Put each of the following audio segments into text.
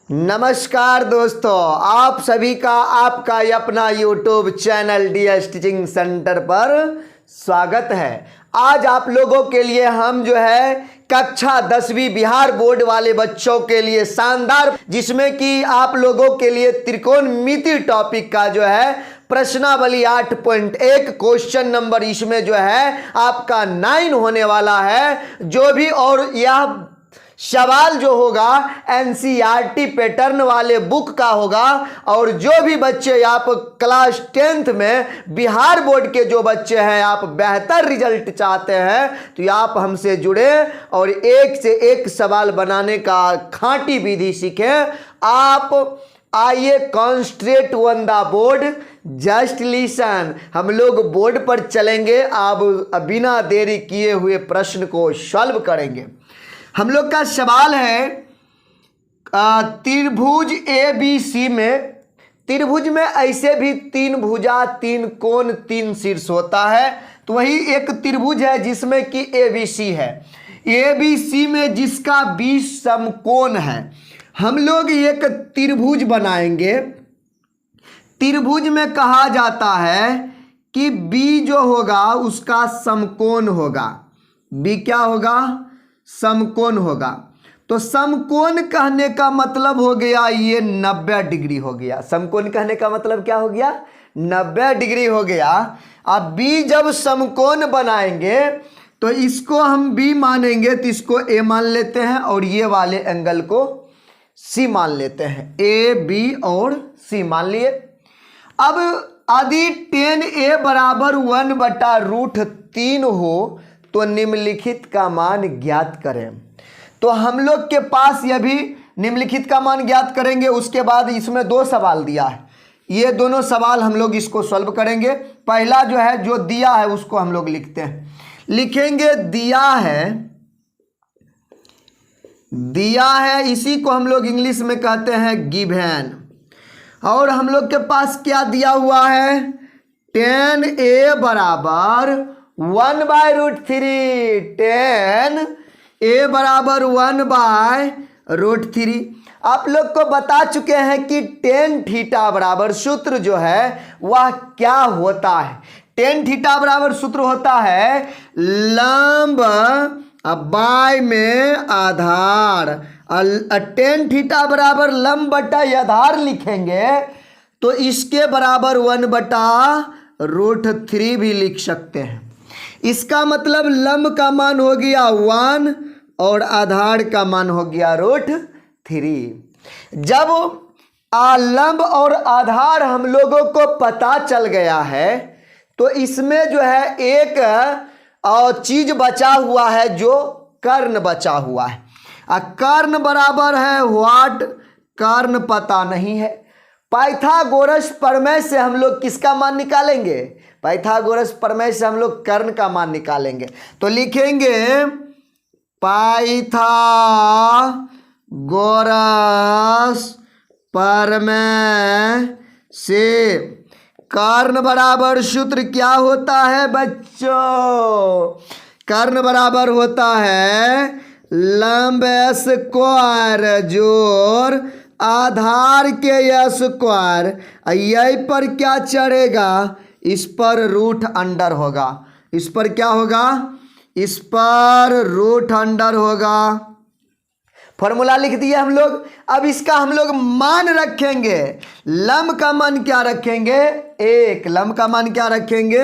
नमस्कार दोस्तों, आप सभी का आपका अपना YouTube channel DS teaching centre पर स्वागत है। आज आप लोगों के लिए हम जो है कक्षा 10वीं बिहार बोर्ड वाले बच्चों के लिए शानदार, जिसमें कि आप लोगों के लिए त्रिकोणमिति टॉपिक का जो है प्रश्नावली 8.1 क्वेश्चन नंबर इसमें जो है आपका 9 होने वाला है। जो भी और यह सवाल जो होगा NCERT पैटर्न वाले बुक का होगा। और जो भी बच्चे आप क्लास 10th में बिहार बोर्ड के जो बच्चे हैं, आप बेहतर रिजल्ट चाहते हैं तो आप हमसे जुड़े और एक से एक सवाल बनाने का खांटी विधि सीखें। आप आइए concentrate on the board, just listen. हम लोग बोर्ड पर चलेंगे, आप बिना देरी किए हुए प्रश्न को सॉल्व करेंगे। हम लोग का सवाल है त्रिभुज ABC में, त्रिभुज में ऐसे भी 3 भुजा 3 कोण 3 शीर्ष होता है। तो वही एक त्रिभुज है जिसमें कि ABC है। ABC में जिसका 20 समकोण है, हम लोग एक त्रिभुज बनाएंगे। त्रिभुज में कहा जाता है कि B जो होगा उसका समकोण होगा। B क्या होगा? समकोण होगा। तो समकोण कहने का मतलब हो गया ये 90 डिग्री हो गया। समकोण कहने का मतलब क्या हो गया? 90 डिग्री हो गया। अब B जब समकोण बनाएंगे तो इसको हम B मानेंगे, तो इसको A मान लेते हैं और ये वाले एंगल को C मान लेते हैं। A B और C मान लिए। अब यदि tan A बराबर 1/√3 हो तो निम्नलिखित का मान ज्ञात करें। तो हम लोग के पास यह भी निम्नलिखित का मान ज्ञात करेंगे। उसके बाद इसमें 2 सवाल दिया है, ये दोनों सवाल हम लोग इसको सॉल्व करेंगे। पहला जो है जो दिया है उसको हम लोग लिखते हैं, लिखेंगे दिया है, इसी को हम लोग इंग्लिश में कहते हैं गिवन। और हम लोग के पास क्या दिया हुआ है? tan A बराबर 1/√3, tan A बराबर 1/√3। आप लोग को बता चुके हैं कि tan थीटा बराबर सूत्र जो है वह क्या होता है। tan थीटा बराबर सूत्र होता है लंब बाय में आधार। tan थीटा बराबर लंब बटा आधार लिखेंगे तो इसके बराबर 1/√3 भी लिख सकते हैं। इसका मतलब लंब का मान हो गया 1 और आधार का मान हो गया √3। जब लंब और आधार हम लोगों को पता चल गया है तो इसमें जो है एक और चीज बचा हुआ है, जो कर्ण बचा हुआ है। कर्ण बराबर है व्हाट? कर्ण पता नहीं है। पाइथागोरस प्रमेय से हम लोग किसका मान निकालेंगे? पाइथागोरस प्रमेय से हम लोग कर्ण का मान निकालेंगे। तो लिखेंगे पाइथागोरस प्रमेय से कर्ण बराबर सूत्र क्या होता है बच्चों? कर्ण बराबर होता है लंब स्क्वायर जोड़ आधार के स्क्वायर। यही पर क्या चढ़ेगा? इस पर √अंडर होगा। इस पर क्या होगा? इस पर √अंडर होगा। फॉर्मूला लिख दिया हम लोग। अब इसका हम लोग मान रखेंगे। लंब का मान क्या रखेंगे? 1। लंब का मान क्या रखेंगे?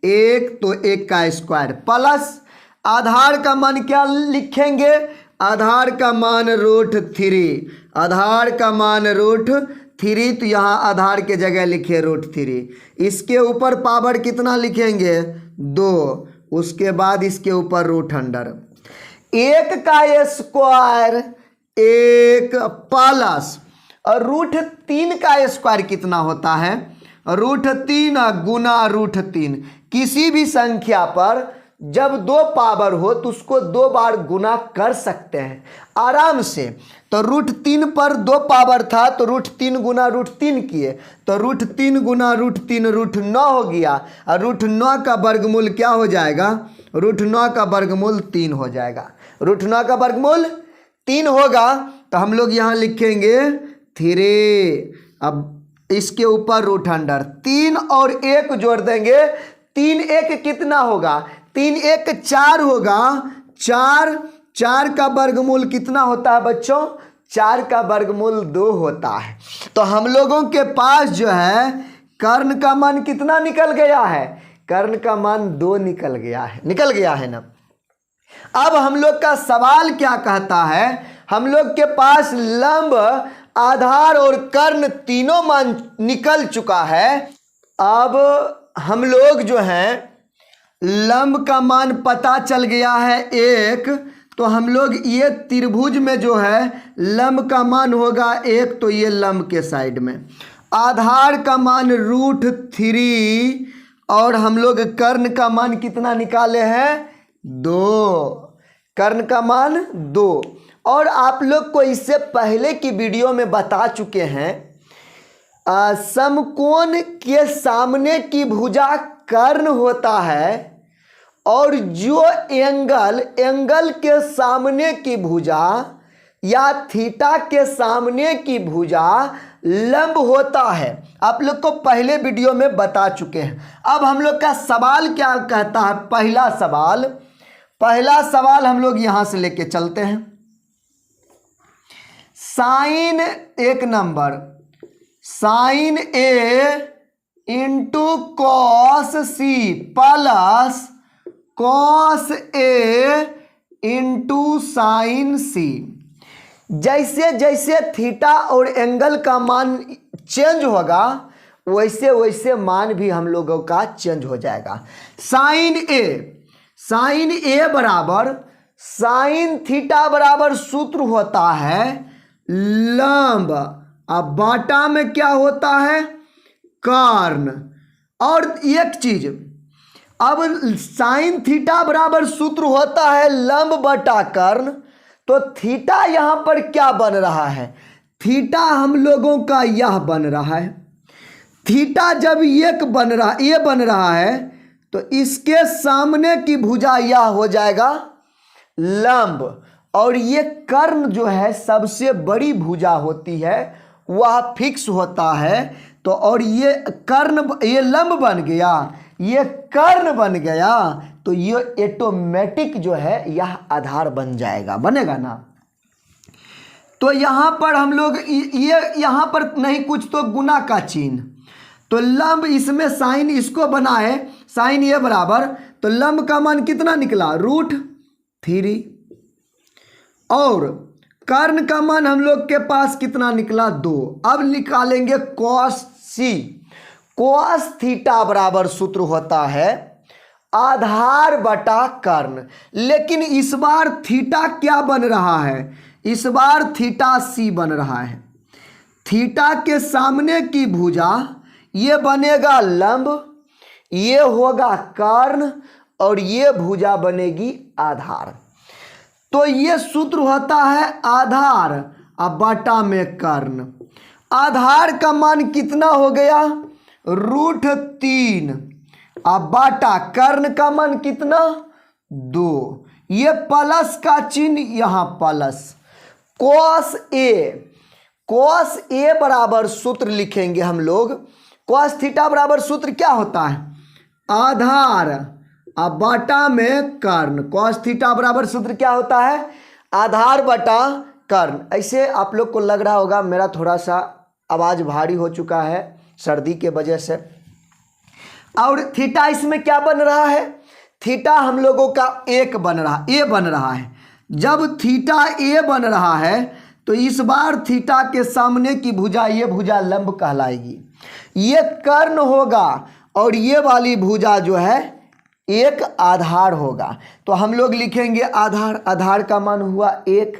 1, तो 1 का स्क्वायर प्लस आधार का मान क्या लिखेंगे? आधार का मान √3। आधार का मान √3, तो यहाँ आधार के जगह लिखे √3। इसके ऊपर पावर कितना लिखेंगे? 2। उसके बाद इसके ऊपर √अंडर। 1 का स्क्वायर 1 प्लस और √3 का स्क्वायर कितना होता है? √3 गुना √3। किसी भी संख्या पर जब 2 पावर हो तो उसको 2 बार गुना कर सकते हैं आराम से। तो √3 पर 2 पावर था तो √3 गुना √3 किए तो √3 गुना √3 √9 हो गया। और √9 का वर्गमूल क्या हो जाएगा? √9 का वर्गमूल 3 हो जाएगा। √9 का वर्गमूल 3 होगा। तो हम लोग यहाँ लिखेंगे 3। अब इसके ऊपर रूट अंडर 3 और 1 जोड़ देंगे, 3 1 कितना होगा, 3 1 4 होगा। 4 का वर्गमूल कितना होता है बच्चों, 4 का वर्गमूल 2 होता है। तो हम लोगों के पास जो है कर्ण का मान कितना निकल गया है, कर्ण का मान 2 निकल गया है ना। अब हम लोग का सवाल क्या कहता है, हम लोग के पास लंब, आधार और कर्ण तीनों मान निकल चुका है। अब हम लोग जो है लंब का मान पता चल गया है 1, तो हम लोग ये त्रिभुज में जो है लंब का मान होगा 1, तो ये लंब के साइड में। आधार का मान √3 और हम लोग कर्ण का मान कितना निकाले हैं 2, कर्ण का मान 2। और आप लोग को इससे पहले की वीडियो में बता चुके हैं समकोण के सामने की भुजा कर्ण होता है और जो एंगल के सामने की भुजा या थीटा के सामने की भुजा लंब होता है। आप लोग को पहले वीडियो में बता चुके हैं। अब हम लोग का सवाल क्या कहता है, पहला सवाल हम लोग यहां से लेके चलते हैं। Sine 1 number, sine A into cos C plus cos A into sine C। जैसे जैसे थीटा और एंगल का मान चेंज होगा वैसे वैसे मान भी हम लोगों का चेंज हो जाएगा। साइन A बराबर साइन थीटा बराबर सूत्र होता है लंब, अब बाटा में क्या होता है कर्ण। और एक चीज, अब साइन थीटा बराबर सूत्र होता है लंब बटा कर्ण, तो थीटा यहां पर क्या बन रहा है, थीटा हम लोगों का यह बन रहा है। थीटा जब ये बन रहा है तो इसके सामने की भुजा यह हो जाएगा लंब, और ये कर्ण जो है सबसे बड़ी भुजा होती है, वह फिक्स होता है। तो और ये कर्ण, ये लंब बन गया, ये कर्ण बन गया, तो ये ऑटोमेटिक जो है यह आधार बन जाएगा, बनेगा ना। तो यहां पर हम लोग ये यहां पर नहीं कुछ तो गुना का चिन्ह, तो लंब इसमें साइन इसको बनाए, साइन ये बराबर, तो लंब का मान कितना निकला √3 और कर्ण का मान हम लोग के पास कितना निकला 2। अब निकालेंगे कॉस C। कॉस थीटा बराबर सूत्र होता है आधार बटा कर्ण, लेकिन इस बार थीटा क्या बन रहा है, इस बार थीटा C बन रहा है। थीटा के सामने की भुजा ये बनेगा लंब, ये होगा कर्ण और ये भुजा बनेगी आधार। तो ये सूत्र होता है आधार अब बटा में कर्ण। आधार का मान कितना हो गया √3, अब बाटा कर्ण का मान कितना 2, ये प्लस का चिन्ह यहां प्लस। कॉस A बराबर सूत्र लिखेंगे हम लोग, कॉस थीटा बराबर सूत्र क्या होता है आधार अब बाटा में कर्ण। कॉस थीटा बराबर सूत्र क्या होता है आधार बटा कर्ण। ऐसे आप लोग को लग रहा होगा मेरा थोड़ा सा आवाज भारी हो चुका है सर्दी के वजह से। और थीटा इसमें क्या बन रहा है, थीटा हम लोगों का A बन रहा है। जब थीटा A बन रहा है तो इस बार थीटा के सामने की भुजा ये भुजा लंब कहलाएगी, ये कर्ण होगा और ये वाली भुजा जो है एक आधार होगा। तो हम लोग लिखेंगे आधार, आधार का मान हुआ 1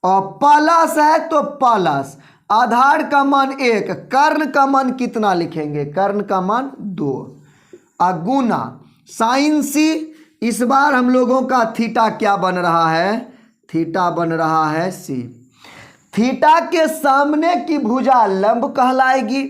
और प्लस है तो प्लस, आधार का मान 1, कर्ण का मान कितना लिखेंगे कर्ण का मान 2 गुना साइन C। इस बार हम लोगों का थीटा क्या बन रहा है, थीटा बन रहा है C। थीटा के सामने की भुजा लंब कहलाएगी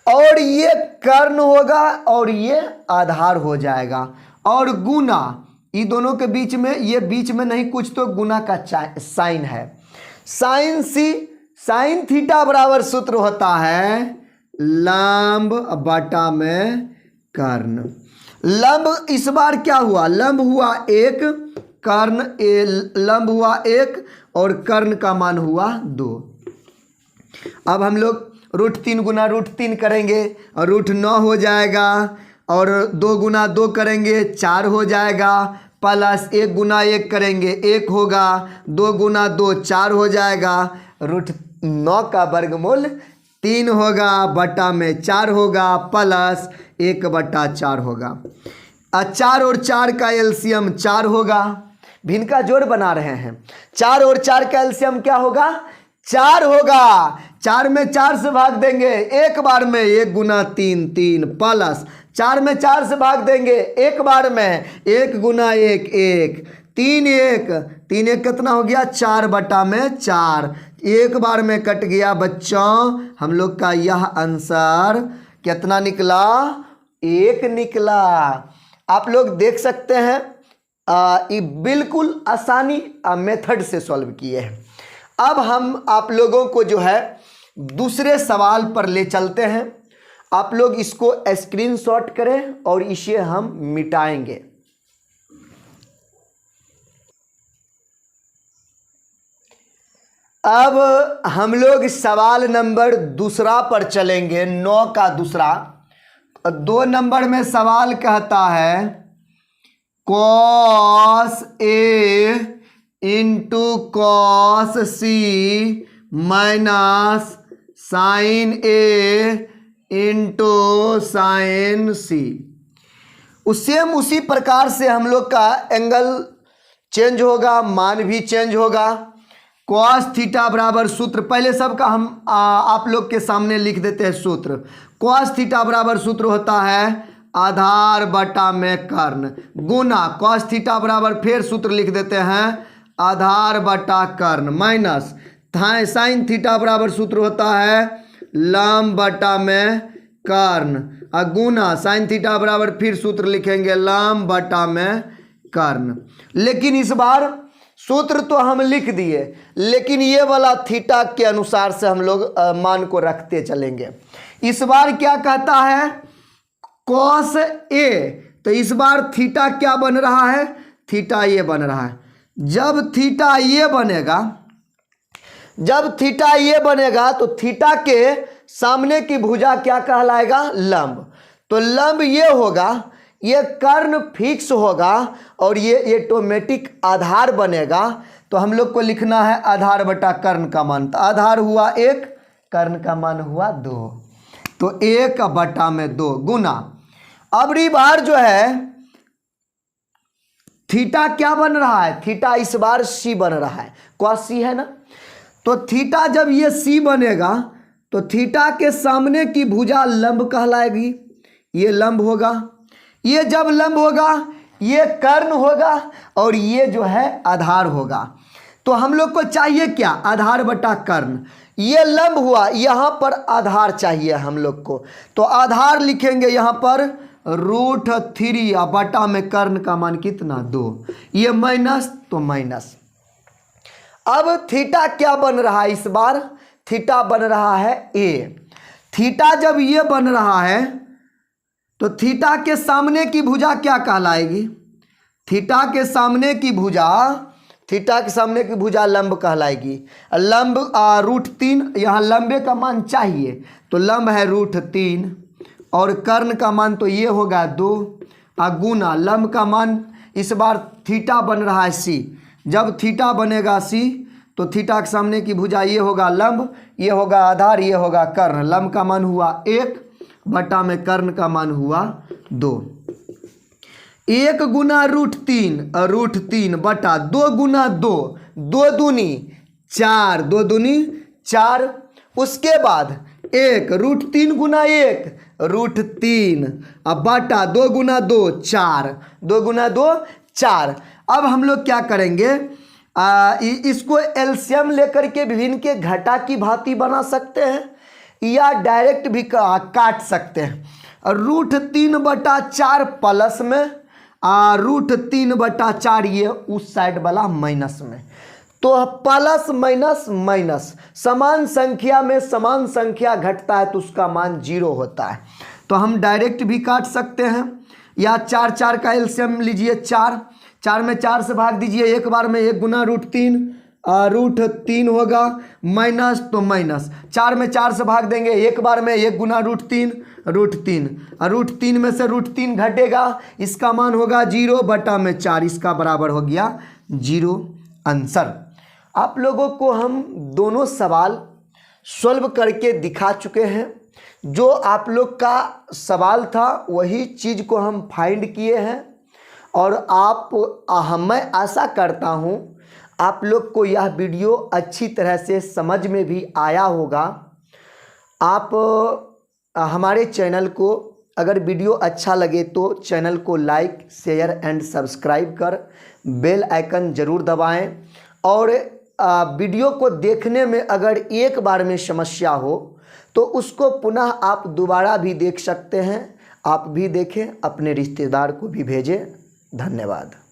और ये कर्ण होगा और ये आधार हो जाएगा, और गुना ये दोनों के बीच में, ये बीच में नहीं कुछ तो गुना का साइन है। साइन C साइन थीटा बराबर सूत्र होता है लंब बटा में कर्ण। लंब इस बार क्या हुआ, लंब हुआ 1, कर्ण लंब हुआ 1 और कर्ण का मान हुआ 2। अब हम लोग √3 गुना √3 करेंगे और √9 हो जाएगा, और 2 गुना 2 करेंगे 4 हो जाएगा, प्लस 1 गुना 1 करेंगे 1 होगा, 2 गुना 2 4 हो जाएगा, √9 का वर्गमूल 3 होगा, बटा में 4 होगा, प्लस 1/4 होगा। 4 और 4 का एलसीएम 4 होगा। भिन्न का जोड़ बना रहे हैं, 4 और 4 का एलसीएम क्या होगा, 4 होगा। 4 में 4 से भाग देंगे एक बार में, 1 गुना 3 3, प्लस 4 में 4 से भाग देंगे एक बार में, 1 गुना 1 1, 3 1 3 1 कितना हो गया, 4/4। एक बार में कट गया बच्चों। हम लोग का यह आंसर कितना निकला, 1 निकला। आप लोग देख सकते हैं ये बिल्कुल आसानी मेथड से सॉल्व किए हैं। अब हम आप लोगों को जो है दूसरे सवाल पर ले चलते हैं। आप लोग इसको स्क्रीनशॉट करें और इसे हम मिटाएंगे। अब हम लोग सवाल नंबर दूसरा पर चलेंगे, 9 का दूसरा। 2 नंबर में सवाल कहता है cos A into cos C minus sin A into sin C। उसी प्रकार से हम लोग का एंगल चेंज होगा, मान भी चेंज होगा। cos थीटा बराबर सूत्र, पहले सबका हम आप लोग के सामने लिख देते हैं सूत्र। cos थीटा बराबर सूत्र होता है आधार बटा में कर्ण, गुना cos थीटा बराबर फिर सूत्र लिख देते हैं आधार बटा कर्ण, माइनस sin थीटा बराबर सूत्र होता है लंब बटा में कर्ण, गुना sin थीटा बराबर फिर सूत्र लिखेंगे लंब बटा में कर्ण। लेकिन इस बार सूत्र तो हम लिख दिए, लेकिन ये वाला थीटा के अनुसार से हम लोग मान को रखते चलेंगे। इस बार क्या कहता है cos A, तो इस बार थीटा क्या बन रहा है, थीटा ये बन रहा है। जब थीटा ये बनेगा तो थीटा के सामने की भुजा क्या कहलाएगा, लंब। तो लंब ये होगा, ये कर्ण फिक्स होगा और ये ऑटोमेटिक आधार बनेगा। तो हम लोग को लिखना है आधार बटा कर्ण का मान। तो आधार हुआ 1, कर्ण का मान हुआ 2, तो 1 बटा में 2 गुना। अब बार जो है थीटा क्या बन रहा है, थीटा इस बार C बन रहा है, cos C है ना। तो थीटा जब ये C बनेगा तो थीटा के सामने की भुजा लंब कहलाएगी, ये लंब होगा। ये जब लंब होगा ये कर्ण होगा और ये जो है आधार होगा। तो हम लोग को चाहिए क्या, आधार बटा कर्ण। ये लंब हुआ, यहाँ पर आधार चाहिए हम लोग को। तो आधार लिखेंगे यहाँ पर √3 बटा में कर्ण का मान कितना, 2। ये माइनस तो माइनस। अब थीटा क्या बन रहा है, इस बार थीटा बन रहा है A। थीटा जब ये बन रहा है तो थीटा के सामने की भुजा क्या कहलाएगी, थीटा के सामने की भुजा लंब कहलाएगी। लंब √3, यहाँ लंबे का मान चाहिए तो लंब है √3 और कर्ण का मान तो ये होगा 2, गुना लंब का मान इस बार थीटा बन रहा है C। जब थीटा बनेगा C तो थीटा के सामने की भुजा ये होगा लंब, ये होगा आधार, ये होगा कर्ण। लंब का मान हुआ 1 बटा में कर्ण का मान हुआ 2। 1 गुना √3 बटा 2 गुना 2, 2 दूनी 4, 2 दूनी 4। उसके बाद 1 √3 गुना 1 √3 अब बटा 2 गुना 2 4, 2 गुना 2 4। अब हम लोग क्या करेंगे, इसको एलसीएम लेकर के विभिन्न के घटा की भांति बना सकते हैं या डायरेक्ट भी काट सकते हैं। √3/4 प्लस में √3/4 ये उस साइड वाला माइनस में। तो तो प्लस माइनस माइनस, समान संख्या में समान संख्या घटता है तो उसका मान 0 होता है। तो हम डायरेक्ट भी काट सकते हैं, या 4 4 का एलसीएम लीजिए, 4 4 में 4 से भाग दीजिए, एक बार में 1 गुना √3 होगा, माइनस तो माइनस, 4 में 4 से भाग देंगे, एक बार में 1 गुना √3 √3 में से √3 घटेगा, इसका मान होगा 0/4, इसका बराबर हो गया 0 आंसर। आप लोगों को हम दोनों सवाल सॉल्व करके दिखा चुके हैं। जो आप लोग का सवाल था वही चीज़ को हम फाइंड किए हैं, और मैं आशा करता हूँ आप लोग को यह वीडियो अच्छी तरह से समझ में भी आया होगा। आप हमारे चैनल को अगर वीडियो अच्छा लगे तो चैनल को लाइक शेयर एंड सब्सक्राइब कर बेल आइकन ज़रूर दबाएं, और वीडियो को देखने में अगर एक बार में समस्या हो तो उसको पुनः आप दोबारा भी देख सकते हैं। आप भी देखें, अपने रिश्तेदार को भी भेजें। धन्यवाद।